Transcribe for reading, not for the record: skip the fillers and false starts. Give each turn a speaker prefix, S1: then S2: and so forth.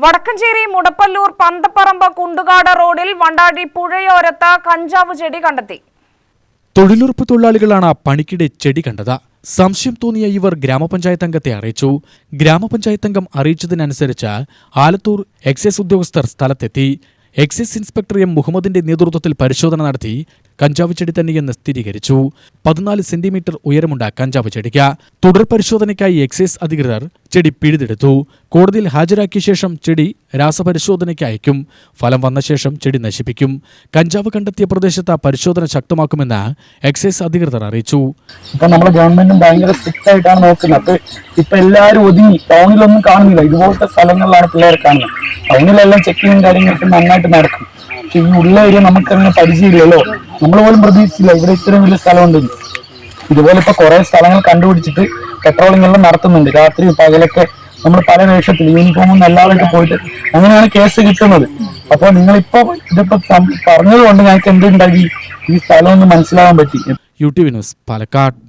S1: വടക്കഞ്ചേരി മുടപ്പല്ലൂർ പന്തപ്പറമ്പ് കുണ്ടുകാട് റോഡിൽ വണ്ടാടി പുഴയോരത്ത് കഞ്ചാവ് ചെടി കണ്ടെത്തി.
S2: തൊഴിലുറപ്പ് തൊഴിലാളികളാണ് പണിക്കിടെ ചെടി കണ്ടത്. സംശയം തോന്നിയ ഇവർ ഗ്രാമപഞ്ചായത്ത് അംഗത്തെ അറിയിച്ചു. ഗ്രാമപഞ്ചായത്ത് അംഗം അറിയിച്ചതിനനുസരിച്ച് ആലത്തൂർ എക്സൈസ് ഉദ്യോഗസ്ഥർ സ്ഥലത്തെത്തി. എക്സൈസ് ഇൻസ്പെക്ടർ എം മുഹമ്മദിന്റെ നേതൃത്വത്തിൽ പരിശോധന നടത്തി കഞ്ചാവ് ചെടി തന്നെയെന്ന് സ്ഥിരീകരിച്ചു. 14 സെന്റിമീറ്റർ ഉയരമുണ്ട് കഞ്ചാവ് ചെടിക്ക്. തുടർ പരിശോധനയ്ക്കായി എക്സൈസ് അധികൃതർ ചെടി പിഴുതെടുത്തു. കോടതിയിൽ ഹാജരാക്കിയ ശേഷം ചെടി രാസപരിശോധനയ്ക്ക് അയക്കും. ഫലം വന്ന ശേഷം ചെടി നശിപ്പിക്കും. കഞ്ചാവ് കണ്ടെത്തിയ പ്രദേശത്ത് പരിശോധന ശക്തമാക്കുമെന്ന് എക്സൈസ് അധികൃതർ അറിയിച്ചു.
S3: ഇപ്പൊ നമ്മുടെ ഗവൺമെന്റും ഭയങ്കര സ്ട്രിക്റ്റ് ആയിട്ടാണ് നോക്കുന്നത്. ഇപ്പൊ എല്ലാവരും ഒതുങ്ങി ടൗണിലൊന്നും കാണുന്നില്ല. ഇതുപോലത്തെ സ്ഥലങ്ങളിലാണ് പിള്ളേരെ കാണുന്നത്. ടൗണിലെല്ലാം ചെക്കിങ്ങും കാര്യങ്ങളൊക്കെ നന്നായിട്ട് നടക്കും. പക്ഷെ ഈ ഉള്ള ഏരിയ നമുക്കങ്ങനെ പരിചയമില്ലല്ലോ. നമ്മൾ പോലും പ്രതീക്ഷിച്ചില്ല ഇവിടെ ഇത്രയും വലിയ സ്ഥലമുണ്ടെന്ന്. ഇതുപോലെ ഇപ്പൊ കുറെ സ്ഥലങ്ങൾ കണ്ടുപിടിച്ചിട്ട് പെട്രോളിംഗ് എല്ലാം നടത്തുന്നുണ്ട്. രാത്രി പകലൊക്കെ നമ്മൾ പല വേഷത്തിൽ യൂണിഫോമും എല്ലാവരും പോയിട്ട് അങ്ങനെയാണ് കേസ് കിട്ടുന്നത്. അപ്പോൾ നിങ്ങളിപ്പോ ഇതിപ്പോ പറഞ്ഞതുകൊണ്ട് ഞങ്ങൾക്ക് എന്തുണ്ടാക്കി ഈ സ്ഥലം ഒന്ന് മനസ്സിലാവാൻ പറ്റി.
S2: UTV news, Palakkad.